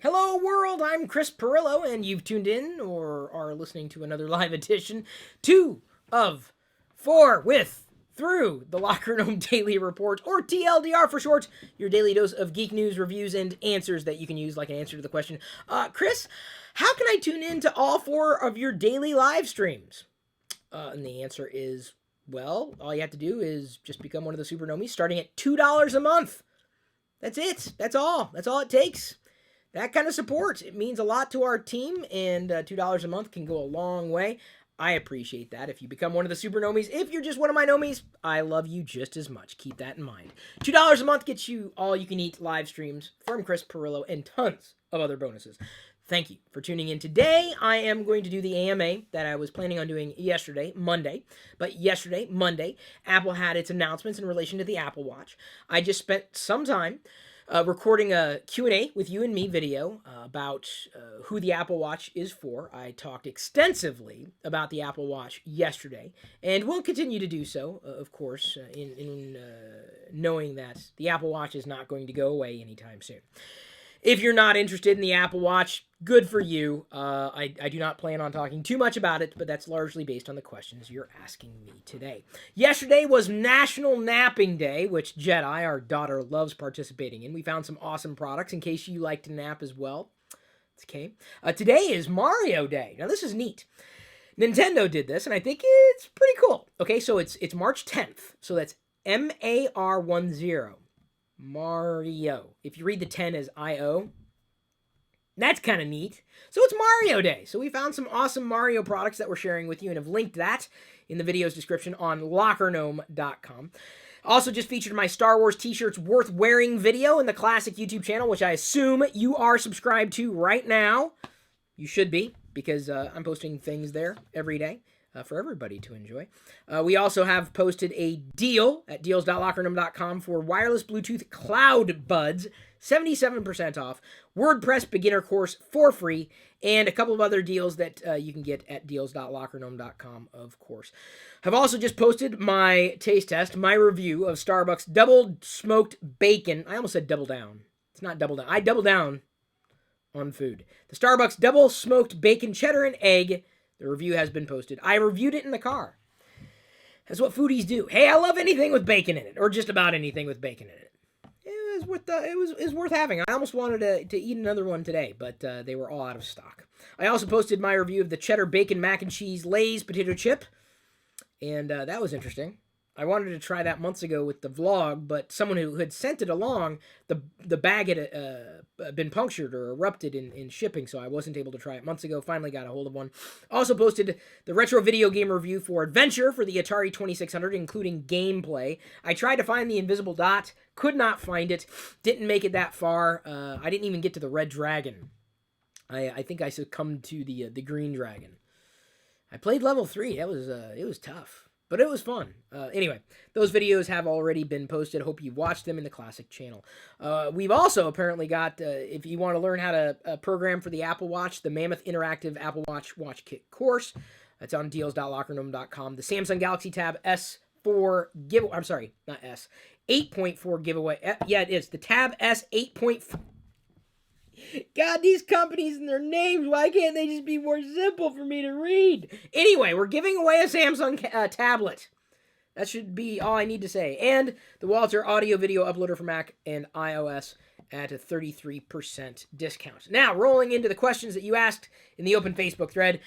Hello, world. I'm Chris Pirillo, and you've tuned in or are listening to another live edition, 2 of 4 with through the LockerGnome Daily Report, or TLDR for short, your daily dose of geek news, reviews, and answers that you can use like an answer to the question, Chris, how can I tune in to all 4 of your daily live streams? And the answer is, well, all you have to do is just become one of the super nomies, starting at $2 a month. That's it. That's all. That's all it takes. That kind of support, it means a lot to our team, and $2 a month can go a long way. I appreciate that. If you become one of the super nomies, if you're just one of my nomies, I love you just as much. Keep that in mind. $2 a month gets you all you can eat live streams from Chris Pirillo and tons of other bonuses. Thank you for tuning in. Today, I am going to do the AMA that I was planning on doing yesterday, Monday. But yesterday, Monday, Apple had its announcements in relation to the Apple Watch. I just spent some time recording a Q&A with you and me video about who the Apple Watch is for. I talked extensively about the Apple Watch yesterday, and will continue to do so, of course, in knowing that the Apple Watch is not going to go away anytime soon. If you're not interested in the Apple Watch, good for you. I do not plan on talking too much about it, but that's largely based on the questions you're asking me today. Yesterday was National Napping Day, which Jedi, our daughter, loves participating in. We found some awesome products in case you like to nap as well. It's okay. Today is Mario Day. Now, this is neat. Nintendo did this, and I think it's pretty cool. Okay, so it's March 10th. So that's MAR10. Mario. If you read the 10 as I-O, that's kind of neat. So it's Mario Day. So we found some awesome Mario products that we're sharing with you and have linked that in the video's description on LockerGnome.com. Also just featured my Star Wars t-shirts worth wearing video in the classic YouTube channel, which I assume you are subscribed to right now. You should be, because I'm posting things there every day. For everybody to enjoy. We also have posted a deal at deals.lockergnome.com for wireless Bluetooth cloud buds, 77% off, WordPress beginner course for free, and a couple of other deals that you can get at deals.lockergnome.com, of course. I've also just posted my taste test, my review of Starbucks double smoked bacon. I almost said double down. It's not double down. I double down on food. The Starbucks double smoked bacon, cheddar, and egg. The review has been posted. I reviewed it in the car. That's what foodies do. Hey, I love anything with bacon in it, or just about anything with bacon in it. It was worth having. I almost wanted to eat another one today, but they were all out of stock. I also posted my review of the cheddar bacon mac and cheese Lay's potato chip, and that was interesting. I wanted to try that months ago with the vlog, but someone who had sent it along, the bag had been punctured or erupted in shipping, so I wasn't able to try it months ago. Finally got a hold of one. Also posted the retro video game review for Adventure for the Atari 2600, including gameplay. I tried to find the invisible dot, could not find it, didn't make it that far. I didn't even get to the red dragon. I think I succumbed to the green dragon. I played level 3. It was tough. But it was fun. Anyway, those videos have already been posted. Hope you've watched them in the Classic channel. We've also apparently got, if you want to learn how to program for the Apple Watch, the Mammoth Interactive Apple Watch WatchKit course. That's on deals.lockergnome.com. The Samsung Galaxy Tab S4 giveaway. I'm sorry, not S. 8.4 giveaway. Yeah, it is. The Tab S 8.4. God, these companies and their names, why can't they just be more simple for me to read? Anyway, we're giving away a Samsung tablet. That should be all I need to say. And the Walter audio video uploader for Mac and iOS at a 33% discount. Now, rolling into the questions that you asked in the open Facebook thread.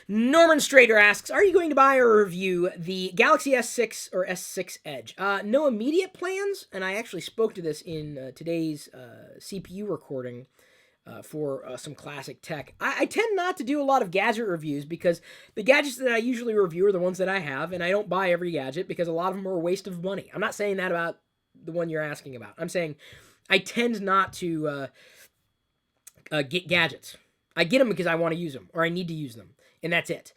Norman Strader asks, are you going to buy or review the Galaxy S6 or S6 Edge? No immediate plans, and I actually spoke to this in today's CPU recording. For some classic tech. I tend not to do a lot of gadget reviews because the gadgets that I usually review are the ones that I have, and I don't buy every gadget because a lot of them are a waste of money. I'm not saying that about the one you're asking about. I'm saying I tend not to get gadgets. I get them because I want to use them or I need to use them, and that's it.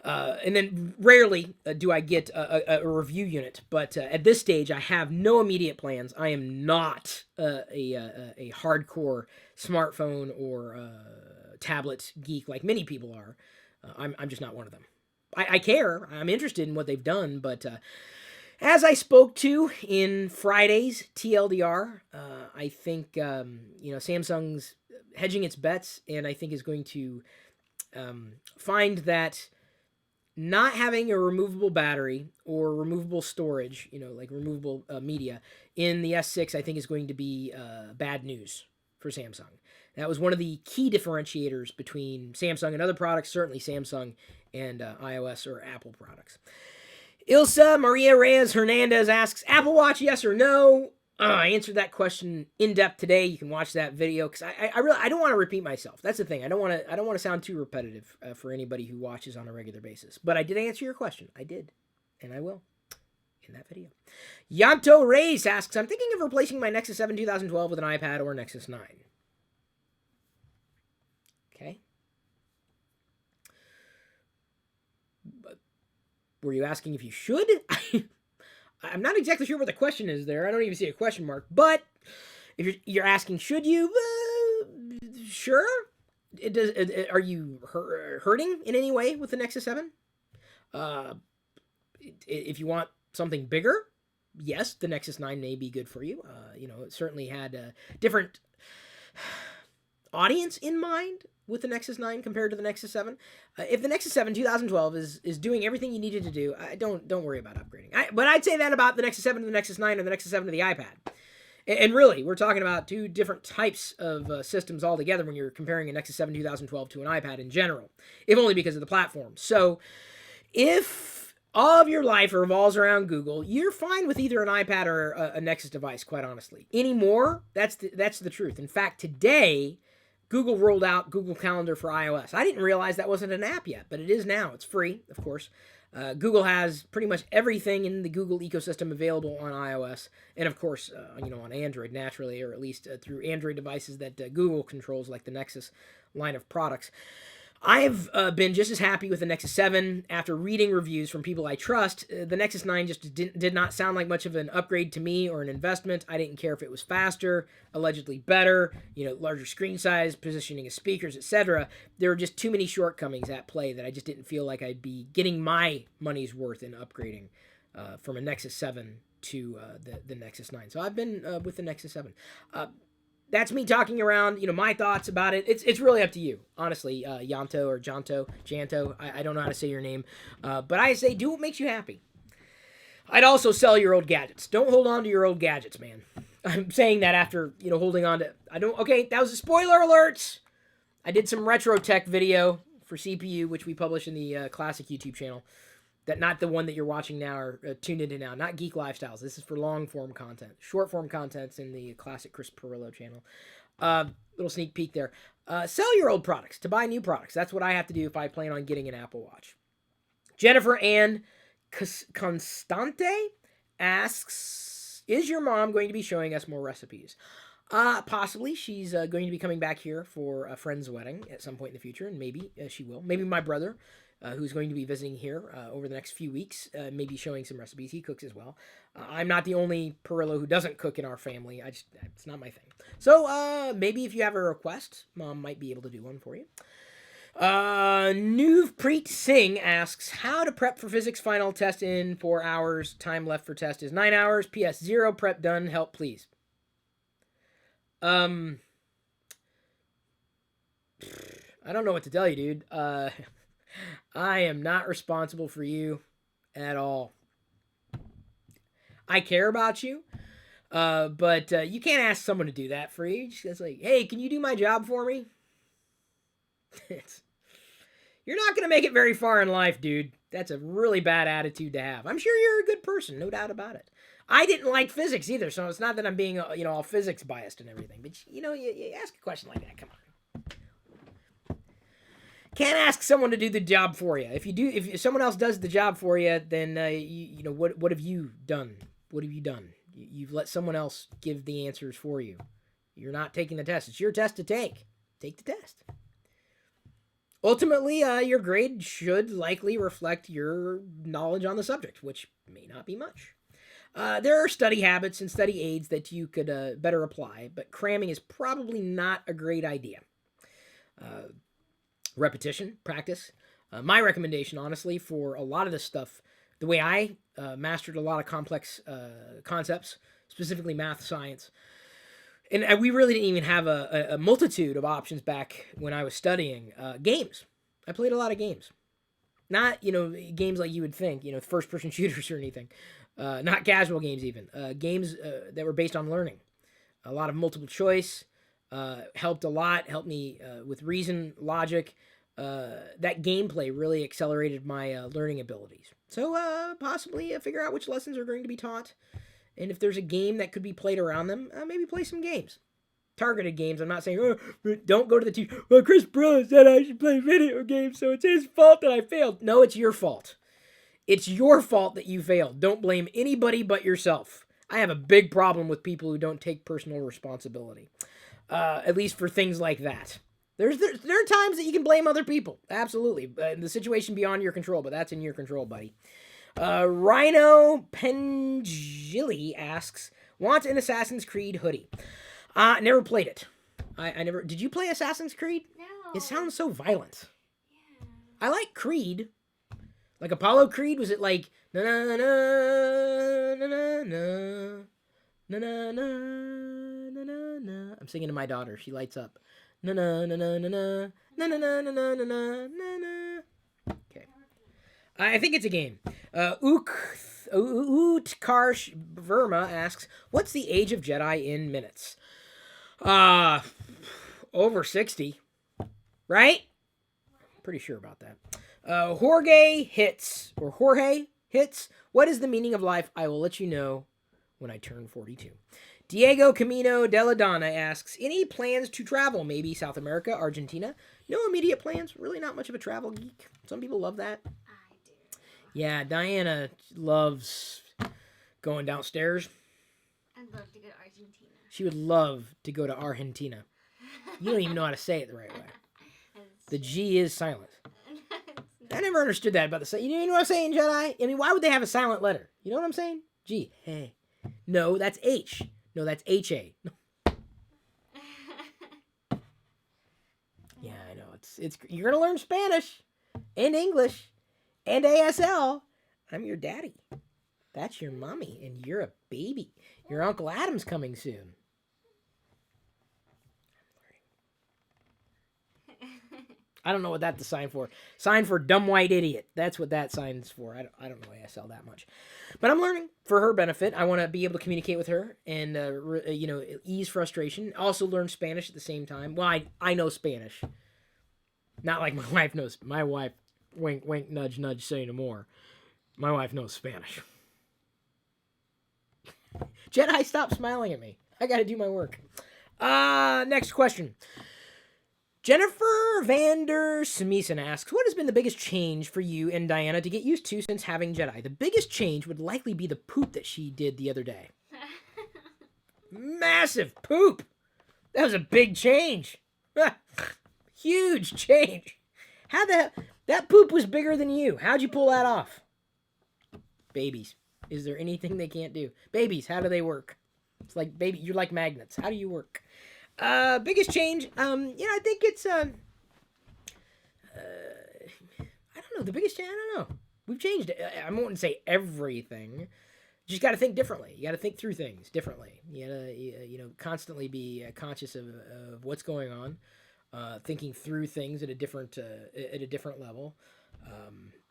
And then rarely do I get a review unit, but at this stage, I have no immediate plans. I am not a hardcore smartphone or tablet geek like many people are. I'm just not one of them. I care. I'm interested in what they've done, but as I spoke to in Friday's TLDR, I think Samsung's hedging its bets, and I think is going to find that not having a removable battery or removable storage, like removable media in the S6, I think is going to be bad news for Samsung. That was one of the key differentiators between Samsung and other products, certainly Samsung and iOS or Apple products. Ilsa Maria Reyes Hernandez asks, Apple Watch, yes or no? I answered that question in depth today. You can watch that video because I don't want to repeat myself. That's the thing. I don't want to sound too repetitive for anybody who watches on a regular basis. But I did answer your question. I did, and I will in that video. Yanto Reyes asks, I'm thinking of replacing my Nexus 7 2012 with an iPad or Nexus 9. Okay. But were you asking if you should? I'm not exactly sure what the question is there. I don't even see a question mark. But if you're asking, should you? Sure. Are you hurting in any way with the Nexus 7? If you want something bigger, yes, the Nexus 9 may be good for you. It certainly had a different audience in mind with the Nexus 9 compared to the Nexus 7. If the Nexus 7 2012 is doing everything you needed to do, don't worry about upgrading. But I'd say that about the Nexus 7 to the Nexus 9 or the Nexus 7 to the iPad. And really, we're talking about two different types of systems altogether when you're comparing a Nexus 7 2012 to an iPad in general, if only because of the platform. So if all of your life revolves around Google, you're fine with either an iPad or a Nexus device, quite honestly. Anymore, that's the truth. In fact, today, Google rolled out Google Calendar for iOS. I didn't realize that wasn't an app yet, but it is now. It's free, of course. Google has pretty much everything in the Google ecosystem available on iOS, and of course, on Android naturally, or at least through Android devices that Google controls, like the Nexus line of products. I've been just as happy with the Nexus 7 after reading reviews from people I trust. The Nexus 9 just did not sound like much of an upgrade to me or an investment. I didn't care if it was faster, allegedly better, larger screen size, positioning of speakers, etc. There were just too many shortcomings at play that I just didn't feel like I'd be getting my money's worth in upgrading from a Nexus 7 to the Nexus 9. So I've been with the Nexus 7. That's me talking around, my thoughts about it. It's really up to you, honestly, Yanto or Janto. I don't know how to say your name. But I say do what makes you happy. I'd also sell your old gadgets. Don't hold on to your old gadgets, man. I'm saying that after, holding on to... Okay, that was a spoiler alert! I did some retro tech video for CPU, which we publish in the classic YouTube channel. Not the one that you're watching now or tuned into now. Not Geek Lifestyles. This is for long-form content. Short-form content's in the classic Chris Pirillo channel. Little sneak peek there. Sell your old products to buy new products. That's what I have to do if I plan on getting an Apple Watch. Jennifer Ann Constante asks, is your mom going to be showing us more recipes? Possibly. She's going to be coming back here for a friend's wedding at some point in the future, and maybe she will. Maybe my brother, who's going to be visiting here over the next few weeks, maybe showing some recipes. He cooks as well. I'm not the only Pirillo who doesn't cook in our family. It's not my thing. So maybe if you have a request, Mom might be able to do one for you. Nuvpreet Singh asks, how to prep for physics final test in 4 hours. Time left for test is 9 hours. PS 0 prep done. Help, please. I don't know what to tell you, dude. I am not responsible for you at all. I care about you, but you can't ask someone to do that for you. Just like, hey, can you do my job for me? You're not going to make it very far in life, dude. That's a really bad attitude to have. I'm sure you're a good person, no doubt about it. I didn't like physics either, so it's not that I'm being, all physics biased and everything. But, you ask a question like that, come on. Can't ask someone to do the job for you. If someone else does the job for you, then what have you done? What have you done? You've let someone else give the answers for you. You're not taking the test. It's your test to take. Take the test. Ultimately, your grade should likely reflect your knowledge on the subject, which may not be much. There are study habits and study aids that you could better apply, but cramming is probably not a great idea. Repetition, practice. My recommendation, honestly, for a lot of this stuff, the way I mastered a lot of complex concepts, specifically math, science, And we really didn't even have a multitude of options back when I was studying. Games. I played a lot of games. Not, games like you would think, first-person shooters or anything. Not casual games even. Games that were based on learning. A lot of multiple choice. Helped a lot. Helped me with reason, logic. That gameplay really accelerated my learning abilities. So possibly figure out which lessons are going to be taught. And if there's a game that could be played around them, maybe play some games. Targeted games. I'm not saying, don't go to the teacher. Well, Chris Bro said I should play video games, so it's his fault that I failed. No, it's your fault. It's your fault that you failed. Don't blame anybody but yourself. I have a big problem with people who don't take personal responsibility. At least for things like that. There are times that you can blame other people. Absolutely. The situation beyond your control, but that's in your control, buddy. Rhino Pengili asks, want an Assassin's Creed hoodie? Never played it. I never. Did you play Assassin's Creed? No. It sounds so violent. Yeah. I like Creed. Like Apollo Creed, was it like na na na na na na na na na na na? I'm singing to my daughter. She lights up. Na na na na na na na na na na na na na. Okay. I think it's a game. Utkarsh Verma asks, what's the age of Jedi in minutes? Over 60. Right? Pretty sure about that. Jorge hits. What is the meaning of life? I will let you know when I turn 42. Diego Camino de la Donna asks, any plans to travel? Maybe South America, Argentina? No immediate plans. Really not much of a travel geek. Some people love that. I do. Yeah, Diana loves going downstairs. I'd love to go to Argentina. She would love to go to Argentina. You don't even know how to say it the right way. The G is silent. I never understood that about the... You know what I'm saying, Jedi? I mean, why would they have a silent letter? You know what I'm saying? G. Hey. No, that's H. No, that's H-A. Yeah, I know. It's you're going to learn Spanish and English and ASL. I'm your daddy. That's your mommy, and you're a baby. Your Uncle Adam's coming soon. I don't know what that's the sign for. Sign for dumb white idiot. That's what that sign's for. I don't know ASL that much. But I'm learning for her benefit. I want to be able to communicate with her and, ease frustration. Also learn Spanish at the same time. Well, I know Spanish. Not like my wife knows. My wife, wink, wink, nudge, nudge, say no more. My wife knows Spanish. Jedi, stop smiling at me. I got to do my work. Next question. Jennifer Vander Smieson asks, what has been the biggest change for you and Diana to get used to since having Jedi? The biggest change would likely be the poop that she did the other day. Massive poop. That was a big change. Huge change. That poop was bigger than you. How'd you pull that off? Babies. Is there anything they can't do? Babies, how do they work? It's like, baby, you're like magnets. How do you work? Biggest change, I think it's, I don't know, the biggest change, I don't know. We've changed, I wouldn't say everything. You just got to think differently. You got to think through things differently. You got to, constantly be conscious of what's going on, thinking through things at a different level,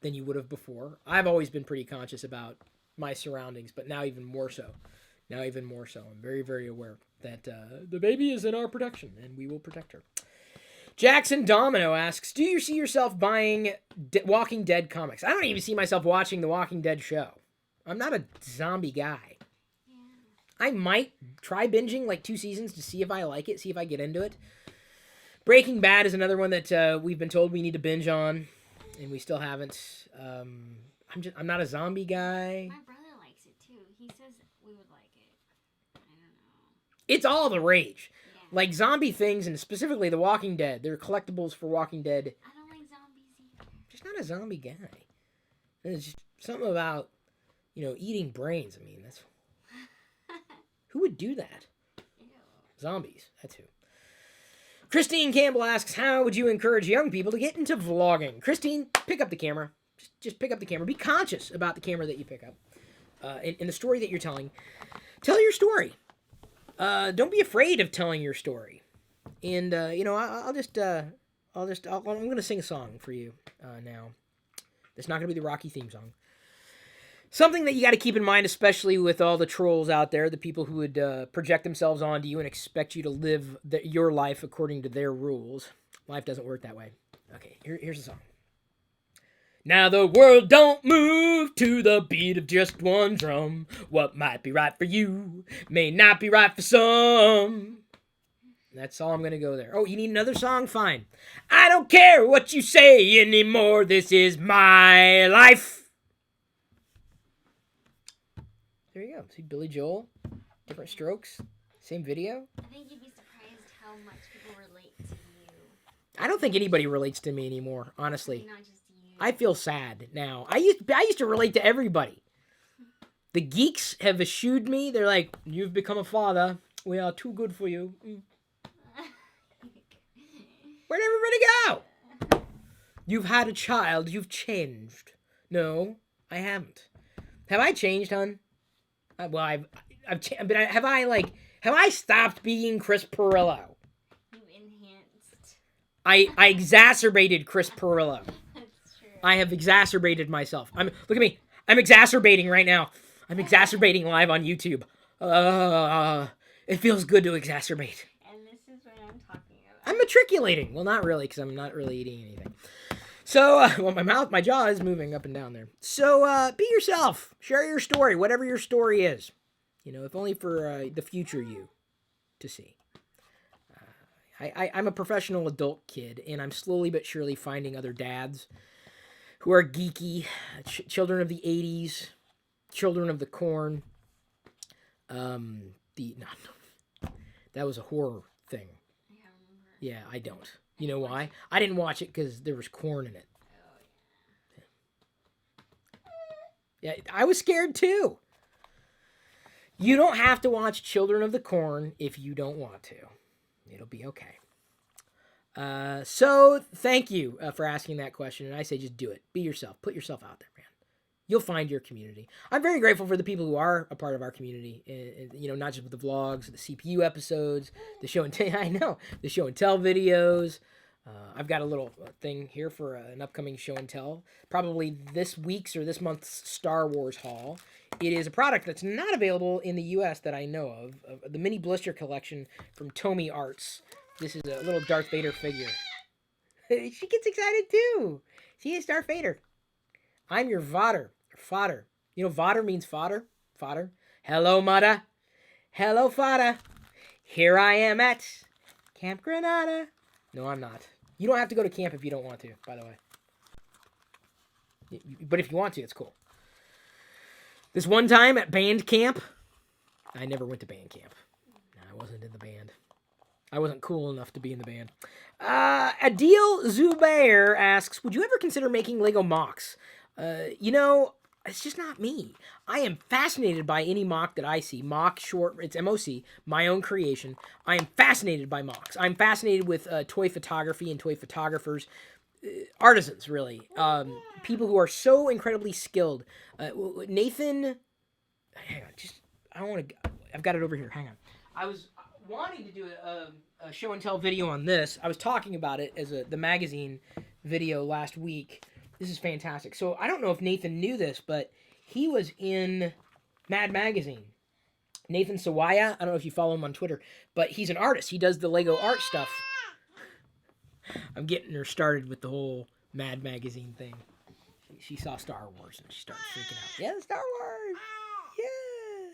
than you would have before. I've always been pretty conscious about my surroundings, but now even more so. I'm very, very aware that the baby is in our protection, and we will protect her. Jackson Domino asks, do you see yourself buying Walking Dead comics? I don't even see myself watching the Walking Dead show. I'm not a zombie guy. Yeah. I might try binging like 2 seasons to see if I like it, see if I get into it. Breaking Bad is another one that we've been told we need to binge on, and we still haven't. I'm not a zombie guy. My brother likes it too. He says we would like it. I don't know. It's all the rage. Yeah. Like zombie things, and specifically The Walking Dead. They're collectibles for Walking Dead. I don't like zombies either. Just not a zombie guy. There's just something about, eating brains. I mean, that's... Who would do that? Ew. Zombies. That's who. Christine Campbell asks, how would you encourage young people to get into vlogging? Christine, pick up the camera. Just pick up the camera. Be conscious about the camera that you pick up. In the story that you're telling. Tell your story. Don't be afraid of telling your story. And I'm gonna sing a song for you now. It's not gonna be the Rocky theme song. Something that you got to keep in mind, especially with all the trolls out there, the people who would project themselves onto you and expect you to live your life according to their rules. Life doesn't work that way. Okay, here's the song. Now the world don't move to the beat of just one drum. What might be right for you may not be right for some. That's all I'm going to go there. Oh, you need another song? Fine. I don't care what you say anymore. This is my life. There you go. See Billy Joel, different strokes, same video. I think you'd be surprised how much people relate to you. I don't think anybody relates to me anymore, honestly. Not just you. I feel sad now. I used to relate to everybody. The geeks have eschewed me. They're like, "You've become a father. We are too good for you." Where'd everybody go? You've had a child. You've changed. No, I haven't. Have I changed, hon? Well, but have I stopped being Chris Pirillo? You enhanced. I exacerbated Chris Pirillo. That's true. I have exacerbated myself. Look at me. I'm exacerbating right now. I'm exacerbating live on YouTube. It feels good to exacerbate. And this is what I'm talking about. I'm matriculating. Well, not really, because I'm not really eating anything. So, my jaw is moving up and down there. So, be yourself. Share your story, whatever your story is. If only for the future you to see. I'm a professional adult kid, and I'm slowly but surely finding other dads who are geeky, children of the 80s, children of the corn. That was a horror thing. I can't remember. Yeah, I don't. You know why? I didn't watch it because there was corn in it. Oh, Yeah, I was scared too. You don't have to watch Children of the Corn if you don't want to. It'll be okay. So thank you for asking that question. And I say just do it. Be yourself. Put yourself out there, man. You'll find your community. I'm very grateful for the people who are a part of our community. Not just with the vlogs, the CPU episodes, the show and tell. I know the show and tell videos. I've got a little thing here for an upcoming show and tell. Probably this week's or this month's Star Wars haul. It is a product that's not available in the U.S. that I know of the mini blister collection from Tomy Arts. This is a little Darth Vader figure. She gets excited too. She is Darth Vader. I'm your Vader. Fodder. Vader means fodder. Fodder. Hello, mother. Hello, fodder. Here I am at Camp Granada. No, I'm not. You don't have to go to camp if you don't want to, by the way. But if you want to, it's cool. This one time at band camp, I never went to band camp. I wasn't in the band. I wasn't cool enough to be in the band. Adil Zubair asks, would you ever consider making Lego MOCs? It's just not me. I am fascinated by any MOC that I see. MOC short, it's MOC, my own creation. I am fascinated by MOCs. I'm fascinated with toy photography and toy photographers. Artisans, really. People who are so incredibly skilled. Nathan, hang on, I've got it over here. Hang on. I was wanting to do a show and tell video on this. I was talking about it as the magazine video last week. This is fantastic. So I don't know if Nathan knew this, but he was in Mad Magazine. Nathan Sawaya, I don't know if you follow him on Twitter, but he's an artist. He does the Lego art stuff. I'm getting her started with the whole Mad Magazine thing. She saw Star Wars and she started freaking out. Yeah, Star Wars! Yeah!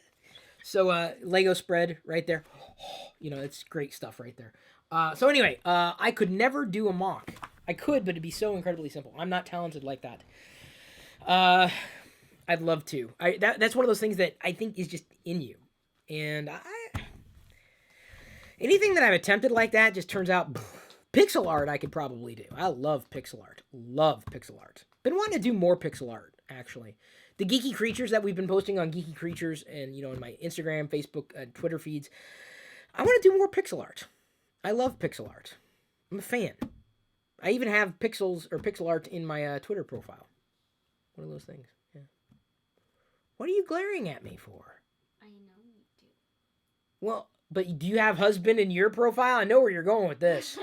So Lego spread right there. It's great stuff right there. So anyway, I could never do a MOC. I could, but it'd be so incredibly simple. I'm not talented like that. I'd love to. That's one of those things that I think is just in you. And anything that I've attempted like that just turns out... Pixel art I could probably do. I love pixel art. Love pixel art. Been wanting to do more pixel art, actually. The Geeky Creatures that we've been posting on Geeky Creatures and, in my Instagram, Facebook, Twitter feeds. I want to do more pixel art. I love pixel art. I'm a fan. I even have pixels or pixel art in my Twitter profile. One of those things. Yeah. What are you glaring at me for? I know you do. Well, But do you have husband in your profile? I know where you're going with this.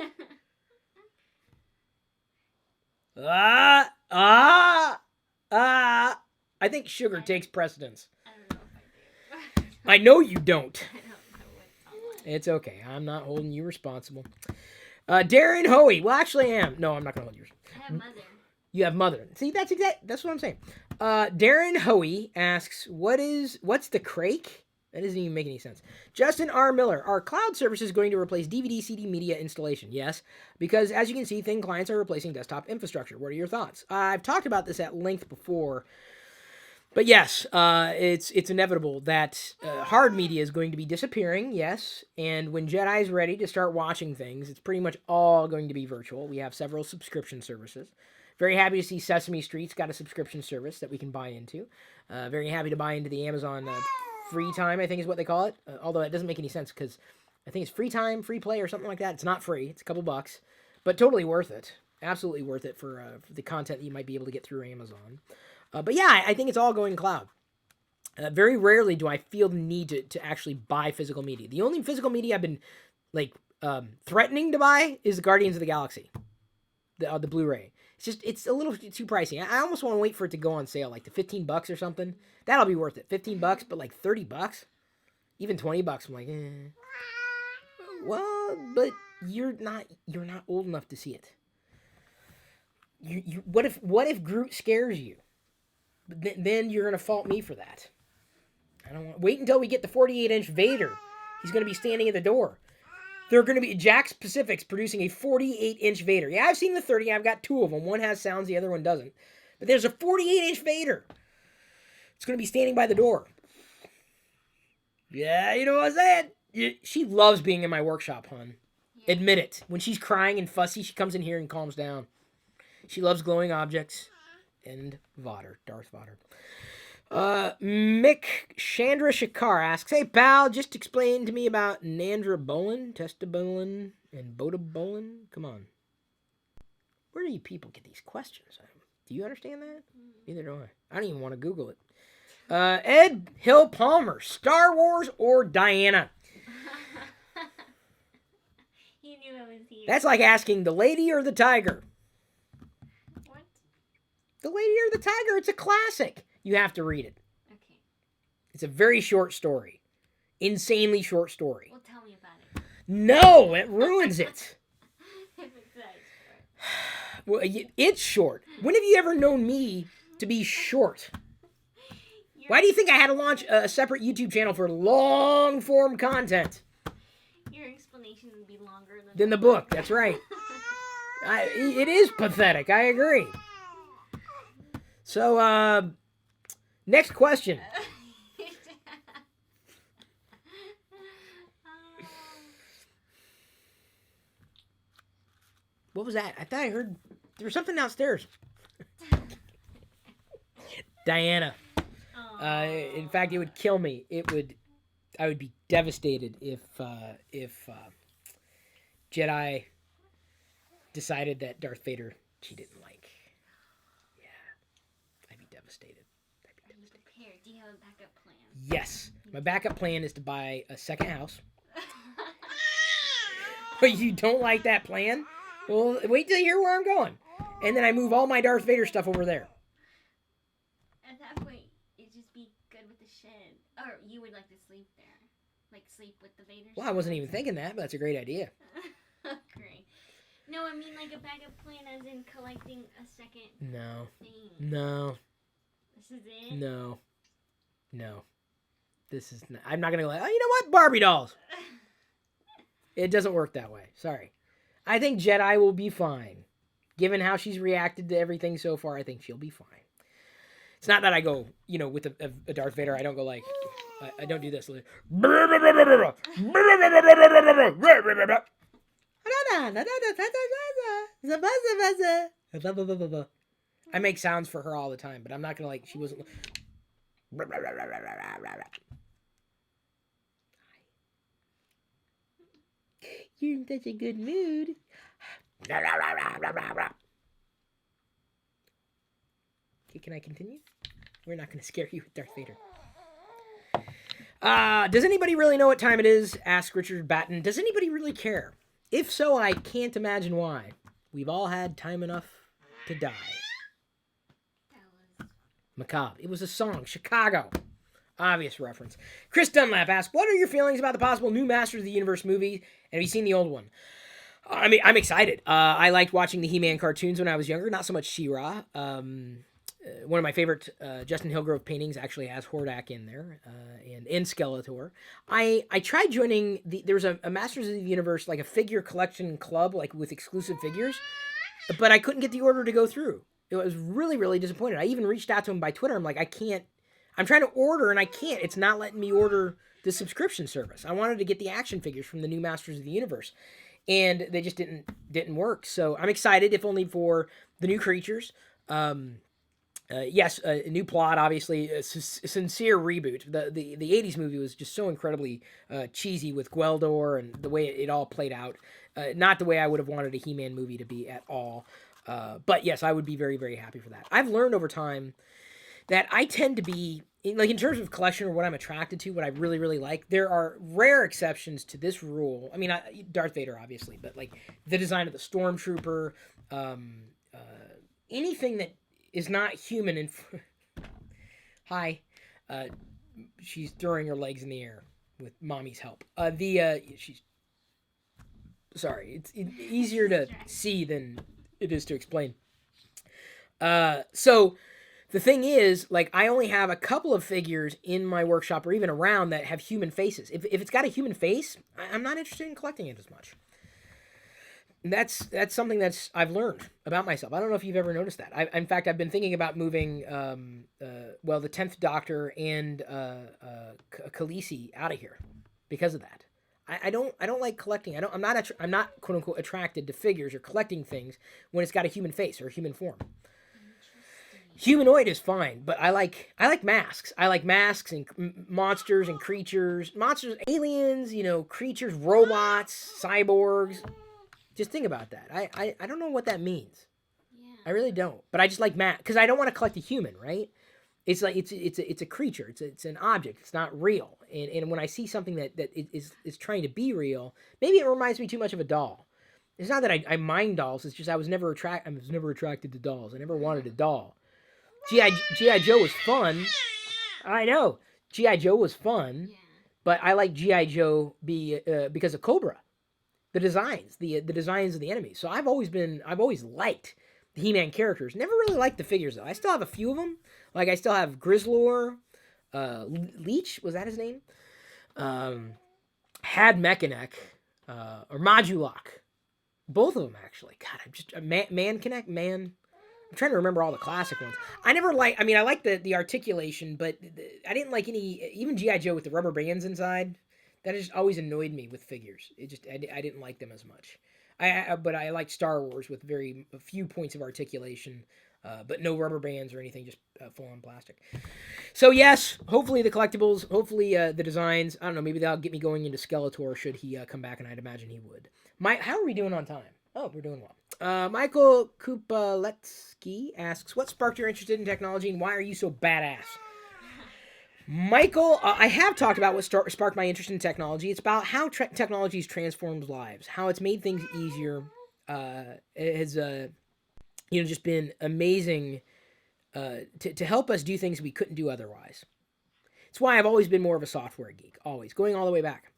I think sugar takes precedence. I don't know if I do. I know you don't. I don't know what's online. It's okay. I'm not holding you responsible. Darren Hoey. Well, actually, I am. No, I'm not going to hold you. I have mother. You have mother. See, that's what I'm saying. Darren Hoey asks, what's the crake? That doesn't even make any sense. Justin R. Miller, are cloud services going to replace DVD CD media installation? Yes, because as you can see, thin clients are replacing desktop infrastructure. What are your thoughts? I've talked about this at length before, but yes, it's inevitable that hard media is going to be disappearing. Yes, and when Jedi's ready to start watching things, it's pretty much all going to be virtual. We have several subscription services. Very happy to see Sesame Street's got a subscription service that we can buy into. Very happy to buy into the Amazon free time, I think is what they call it. Although that doesn't make any sense because I think it's free time, free play, or something like that. It's not free. It's a couple bucks. But totally worth it. Absolutely worth it for the content that you might be able to get through Amazon. But yeah, I think it's all going cloud. Very rarely do I feel the need to actually buy physical media. The only physical media I've been threatening to buy is the Guardians of the Galaxy. The Blu-ray. It's a little too pricey. I almost want to wait for it to go on sale, like the $15 or something. That'll be worth it. $15, but like $30, even $20. I'm like, well, but you're not old enough to see it. What if Groot scares you? Then you're gonna fault me for that. I don't want. Wait until we get the 48-inch Vader. He's gonna be standing at the door. They're going to be Jack's Pacific's producing a 48-inch Vader. Yeah, I've seen the 30. I've got two of them. One has sounds, the other one doesn't. But there's a 48-inch Vader. It's going to be standing by the door. Yeah, you know what I'm saying? She loves being in my workshop, hon. Yeah. Admit it. When she's crying and fussy, she comes in here and calms down. She loves glowing objects and Vader, Darth Vader. Mick Chandra Shakar asks, hey pal, just explain to me about Nandrabolin, Testabolin, and Botabolin. Come on. Where do you people get these questions? Do you understand that? Neither do I. I don't even want to Google it. Ed Hill Palmer, Star Wars or Diana? He knew I was here. That's like asking the lady or the tiger. What? The Lady or the Tiger. It's a classic. You have to read it. Okay. It's a very short story. Insanely short story. Well, tell me about it. No, it ruins it. If it's that short. Well, it's short. When have you ever known me to be short? Why do you think I had to launch a separate YouTube channel for long-form content? Your explanation would be longer than the book. That's right. It is pathetic. I agree. So, next question. What was that? I thought I heard there was something downstairs. Diana. In fact, it would kill me. I would be devastated if Jedi decided that Darth Vader she didn't like. Yeah, I'd be devastated. Are you prepared? Do you have a backup plan? Yes, my backup plan is to buy a second house. But you don't like that plan? Well, wait till you hear where I'm going, and then I move all my Darth Vader stuff over there. At that point, it'd just be good with the shed. Or you would like to sleep there. Like sleep with the Vader. Well, I wasn't even thinking that, but that's a great idea. Great. No, I mean like a backup plan as in collecting a second thing. No. This is it? No. This is not. I'm not going to go like, oh, you know what? Barbie dolls. It doesn't work that way. Sorry. I think Jedi will be fine. Given how she's reacted to everything so far, I think she'll be fine. It's not that I go, with a Darth Vader, I don't go like, I don't do this. I make sounds for her all the time, but I'm not going to she wasn't. You're in such a good mood. Okay, can I continue? We're not going to scare you with Darth Vader. Does anybody really know what time it is? Asked Richard Batten. Does anybody really care? If so, I can't imagine why. We've all had time enough to die. That was Macabre. It was a song. Chicago. Obvious reference. Chris Dunlap asks, what are your feelings about the possible new Masters of the Universe movie? And have you seen the old one? I mean, I'm excited. I liked watching the He-Man cartoons when I was younger. Not so much She-Ra. One of my favorite Justin Hillgrove paintings actually has Hordak in there, and Skeletor. I tried joining there was a Masters of the Universe, like a figure collection club, like with exclusive figures, but I couldn't get the order to go through. It was really, really disappointed. I even reached out to him by Twitter. I'm like, I can't. I'm trying to order and I can't. It's not letting me order the subscription service. I wanted to get the action figures from the new Masters of the Universe, and they just didn't work. So I'm excited, if only for the new creatures. Yes, a new plot, obviously, a sincere reboot. The 80s movie was just so incredibly cheesy with Gweldor and the way it all played out. Not the way I would have wanted a He-Man movie to be at all. But yes, I would be very, very happy for that. I've learned over time that I tend to be, like in terms of collection or what I'm attracted to, what I really, really like, there are rare exceptions to this rule. I mean, Darth Vader, obviously, but like the design of the Stormtrooper, anything that is not human. And hi, she's throwing her legs in the air with mommy's help. She's sorry. It's easier to see than it is to explain. So the thing is, like, I only have a couple of figures in my workshop or even around that have human faces. If it's got a human face, I'm not interested in collecting it as much. That's something I've learned about myself. I don't know if you've ever noticed that. In fact, I've been thinking about moving, the 10th Doctor and Khaleesi out of here because of that. I don't like collecting. I'm not quote unquote attracted to figures or collecting things when it's got a human face or a human form. Humanoid is fine, but I like masks. I like masks and monsters and creatures, aliens, creatures, robots, cyborgs. Just think about that. I don't know what that means. yeah. I really don't. But I just like because I don't want to collect a human, right? It's like it's a creature. It's an object. It's not real. And when I see something that is trying to be real, maybe it reminds me too much of a doll. It's not that I mind dolls. It's just I was never attracted to dolls. I never wanted a doll. G.I. Joe was fun. I know. G.I. Joe was fun, Yeah. but I like G.I. Joe because of Cobra. The designs of the enemies. So I've always liked the He-Man characters. Never really liked the figures though. I still have a few of them. Like I still have Grizzlor, Leech, was that his name? Had Mechanic, or Modulok. Both of them actually. God, I'm just Man. I'm trying to remember all the classic ones. I like the articulation, but I didn't like even G.I. Joe with the rubber bands inside. That just always annoyed me with figures. I didn't like them as much. But I like Star Wars with a few points of articulation, but no rubber bands or anything, just full on plastic. So yes, hopefully the collectibles, hopefully the designs. I don't know, maybe that'll get me going into Skeletor should he come back, and I'd imagine he would. How are we doing on time? Oh, we're doing well. Michael Kupaletsky asks, what sparked your interest in technology and why are you so badass? Michael, I have talked about what sparked my interest in technology. It's about how technology has transformed lives, how it's made things easier. It has, just been amazing to help us do things we couldn't do otherwise. It's why I've always been more of a software geek, always, going all the way back.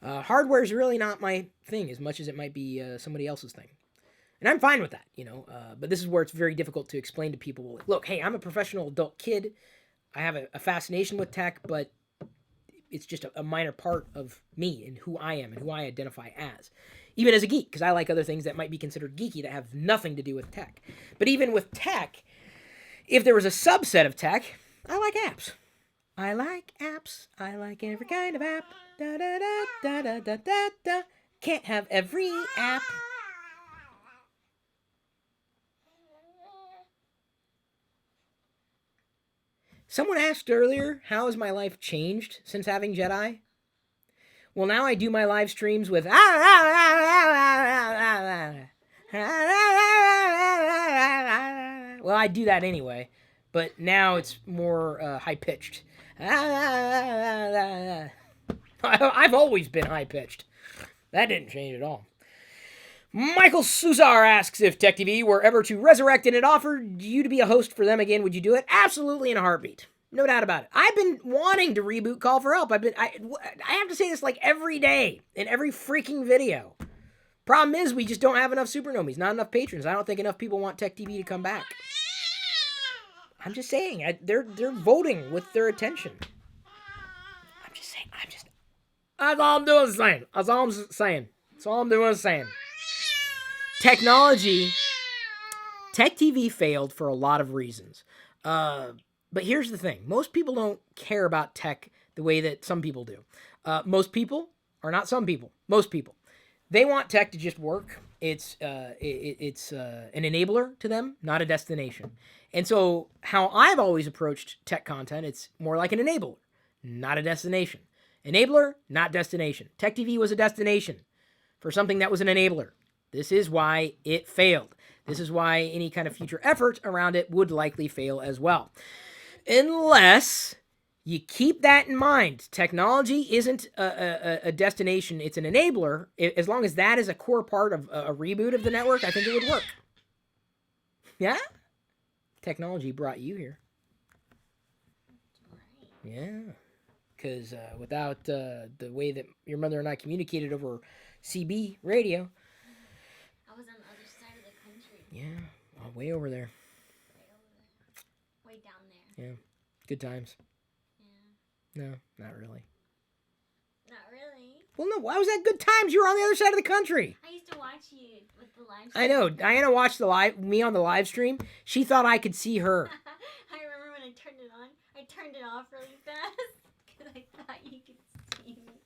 Hardware is really not my thing as much as it might be somebody else's thing. And I'm fine with that, but this is where it's very difficult to explain to people, look, hey, I'm a professional adult kid. I have a fascination with tech, but it's just a minor part of me and who I am and who I identify as. Even as a geek, because I like other things that might be considered geeky that have nothing to do with tech. But even with tech, if there was a subset of tech, I like apps. I like apps. I like every kind of app. Da da da da da da da da. Can't have every app. Someone asked earlier, how has my life changed since having Jedi? Well, now I do my live streams with well, I do that anyway, but now it's more high-pitched. I've always been high-pitched. That didn't change at all. Michael Susar asks, if Tech TV were ever to resurrect and it offered you to be a host for them again, would you do it? Absolutely, in a heartbeat. No doubt about it. I've been wanting to reboot Call for Help. I have to say this like every day in every freaking video. Problem is, we just don't have enough supernomies, not enough patrons. I don't think enough people want Tech TV to come back. I'm just saying, they're voting with their attention. I'm just saying, that's all I'm doing is saying. That's all I'm saying. That's all I'm doing is saying. Technology, Tech TV failed for a lot of reasons. But here's the thing. Most people don't care about tech the way that some people do. Most people are not some people. Most people. They want tech to just work. It's an enabler to them, not a destination. And so how I've always approached tech content, it's more like an enabler, not a destination. Enabler, not destination. Tech TV was a destination for something that was an enabler. This is why it failed. This is why any kind of future effort around it would likely fail as well. Unless you keep that in mind. Technology isn't a destination, it's an enabler. As long as that is a core part of a reboot of the network, I think it would work. Yeah? Technology brought you here. Yeah. Because without the way that your mother and I communicated over CB radio. I was on the other side of the country. Yeah, way over there. Way down there. Yeah, good times. Yeah. No, not really. Not really. Well, no, why was that good times? You were on the other side of the country. I used to watch you with the live stream. I know. Diana watched me on the live stream. She thought I could see her. I remember when I turned it on. I turned it off really fast because I thought you could see me.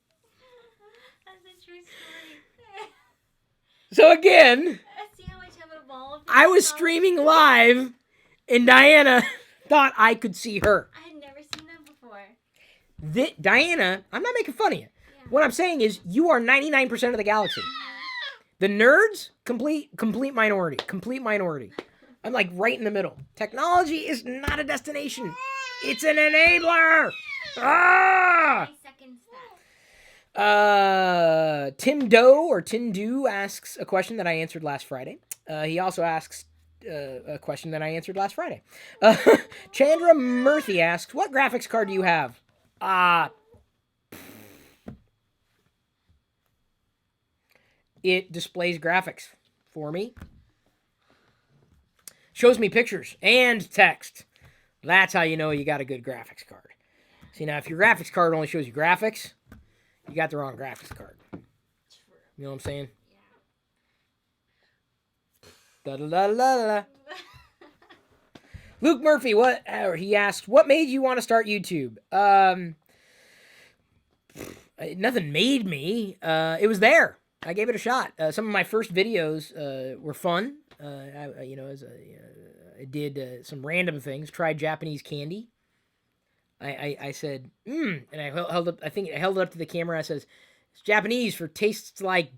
That's a true story. So again, See how much I've evolved? I was streaming live, and Diana thought I could see her. I had never seen that before. Diana, I'm not making fun of you. Yeah. What I'm saying is, you are 99% of the galaxy. The nerds, complete minority. Complete minority. I'm like right in the middle. Technology is not a destination. It's an enabler. Ah! I second that. Tim Doe or Tin Do asks a question that I answered last Friday. He also asks a question that I answered last Friday. Chandra Murthy asks, what graphics card do you have? It displays graphics for me. Shows me pictures and text. That's how you know you got a good graphics card. See, now if your graphics card only shows you graphics, you got the wrong graphics card. True. You know what I'm saying? Yeah. Da-da-da-da-da. Luke Murphy, he asked, what made you want to start YouTube? Nothing made me. It was there. I gave it a shot. Some of my first videos were fun. I did some random things. Tried Japanese candy. I said, and I held up. I think I held it up to the camera. I says, it's Japanese for tastes like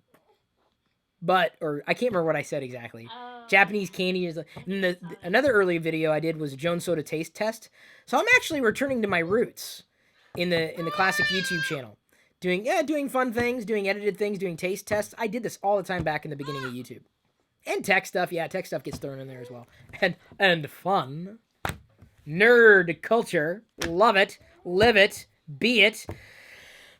butt, or I can't remember what I said exactly. Japanese candy is. And another early video I did was a Jones Soda taste test. So I'm actually returning to my roots in the classic YouTube channel. Doing fun things, doing edited things, doing taste tests. I did this all the time back in the beginning of YouTube. And tech stuff. Yeah, tech stuff gets thrown in there as well. And fun. Nerd culture. Love it. Live it. Be it.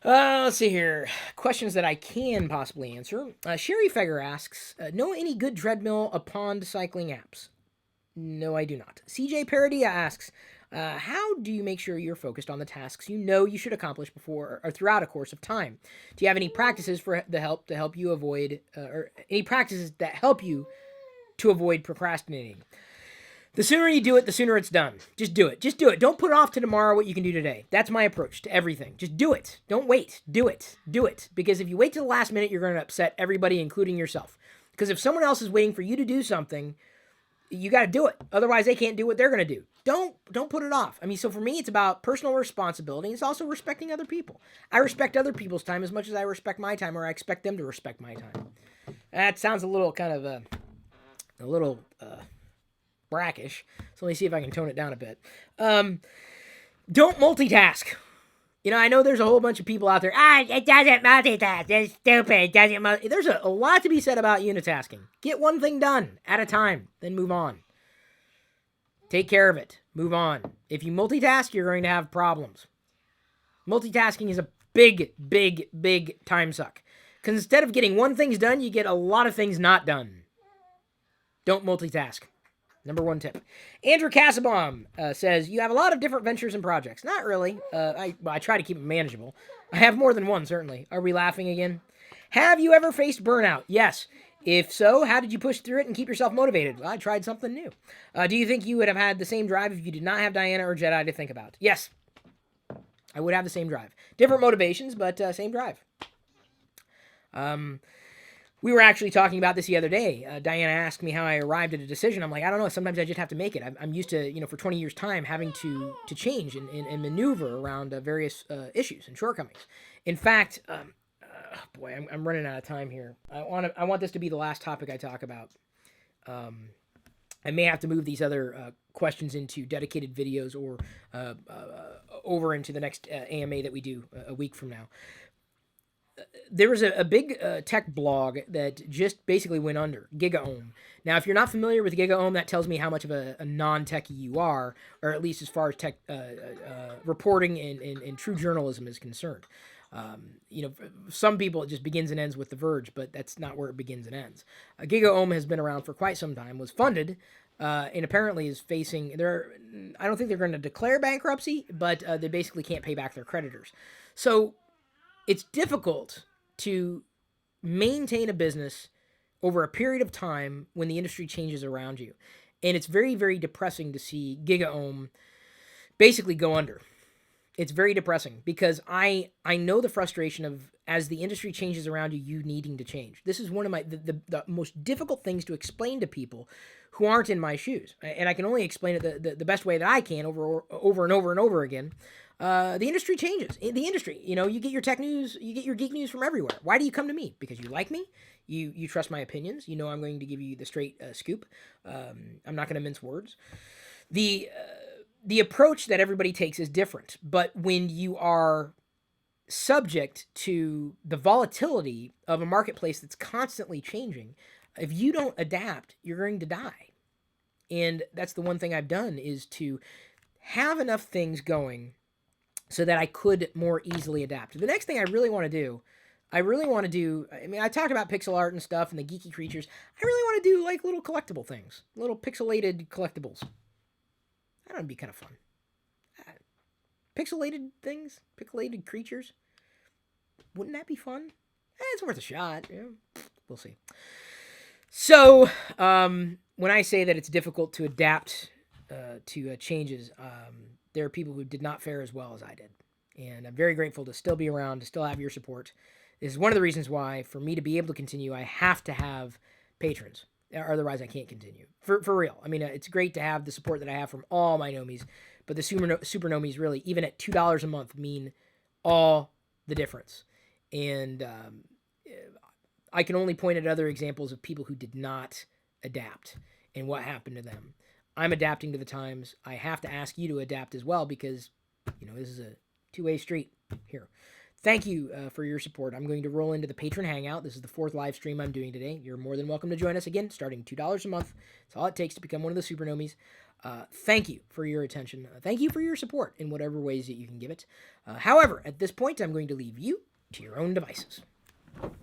Let's see here. Questions that I can possibly answer. Sherry Fegger asks, know any good treadmill pond cycling apps? No, I do not. CJ Paradia asks, how do you make sure you're focused on the tasks you know you should accomplish before or throughout a course of time? Do you have any practices to help you avoid, or any practices that help you to avoid procrastinating? The sooner you do it, the sooner it's done. Just do it. Just do it. Don't put off to tomorrow what you can do today. That's my approach to everything. Just do it. Don't wait. Do it. Do it. Because if you wait till the last minute, you're going to upset everybody, including yourself. Because if someone else is waiting for you to do something, you got to do it. Otherwise, they can't do what they're going to do. Don't put it off. I mean, so for me, it's about personal responsibility. It's also respecting other people. I respect other people's time as much as I respect my time, or I expect them to respect my time. That sounds a little kind of brackish. So let me see if I can tone it down a bit. Don't multitask. You know, I know there's a whole bunch of people out there. It doesn't multitask. It's stupid. It doesn't multitask. There's a lot to be said about unitasking. Get one thing done at a time, then move on. Take care of it. Move on. If you multitask, you're going to have problems. Multitasking is a big, big, big time suck. Because instead of getting one thing done, you get a lot of things not done. Don't multitask. Number one tip. Andrew Casabom says, you have a lot of different ventures and projects. Not really. I try to keep them manageable. I have more than one, certainly. Are we laughing again? Have you ever faced burnout? Yes. If so, how did you push through it and keep yourself motivated? Well, I tried something new. Do you think you would have had the same drive if you did not have Diana or Jedi to think about? Yes. I would have the same drive. Different motivations, but same drive. We were actually talking about this the other day. Diana asked me how I arrived at a decision. I'm like, I don't know. Sometimes I just have to make it. I'm used to, for 20 years' time, having to change and maneuver around various issues and shortcomings. In fact, boy, I'm running out of time here. I want this to be the last topic I talk about. I may have to move these other questions into dedicated videos or over into the next AMA that we do a week from now. There was a big tech blog that just basically went under, GigaOM. Now, if you're not familiar with GigaOM, that tells me how much of a non-techie you are, or at least as far as tech reporting and true journalism is concerned. Some people, it just begins and ends with The Verge, but that's not where it begins and ends. GigaOM has been around for quite some time, was funded, and apparently is facing, I don't think they're going to declare bankruptcy, but they basically can't pay back their creditors. So it's difficult to maintain a business over a period of time when the industry changes around you. And it's very, very depressing to see GigaOM basically go under. It's very depressing because I know the frustration of, as the industry changes around you, you needing to change. This is one of the most difficult things to explain to people who aren't in my shoes. And I can only explain it the best way that I can over and over again. The industry changes. The industry, you get your tech news, you get your geek news from everywhere. Why do you come to me? Because you like me. You trust my opinions. You know I'm going to give you the straight scoop. I'm not going to mince words. The approach that everybody takes is different, but when you are subject to the volatility of a marketplace that's constantly changing, if you don't adapt, you're going to die. And that's the one thing I've done, is to have enough things going so that I could more easily adapt. The next thing I really want to do, I talked about pixel art and stuff and the geeky creatures. I really want to do like little collectible things, little pixelated collectibles. That would be kind of fun. Pixelated things, pixelated creatures. Wouldn't that be fun? It's worth a shot. Yeah. We'll see. So, when I say that it's difficult to adapt to changes, there are people who did not fare as well as I did. And I'm very grateful to still be around, to still have your support. This is one of the reasons why, for me to be able to continue, I have to have patrons. Otherwise, I can't continue. For real. I mean, it's great to have the support that I have from all my nomies, but the super nomies really, even at $2 a month, mean all the difference. And I can only point at other examples of people who did not adapt and what happened to them. I'm adapting to the times. I have to ask you to adapt as well, because, this is a two-way street here. Thank you for your support. I'm going to roll into the Patron Hangout. This is the 4th live stream I'm doing today. You're more than welcome to join us again, starting $2 a month. That's all it takes to become one of the super nomies. Thank you for your attention. Thank you for your support in whatever ways that you can give it. However, at this point, I'm going to leave you to your own devices.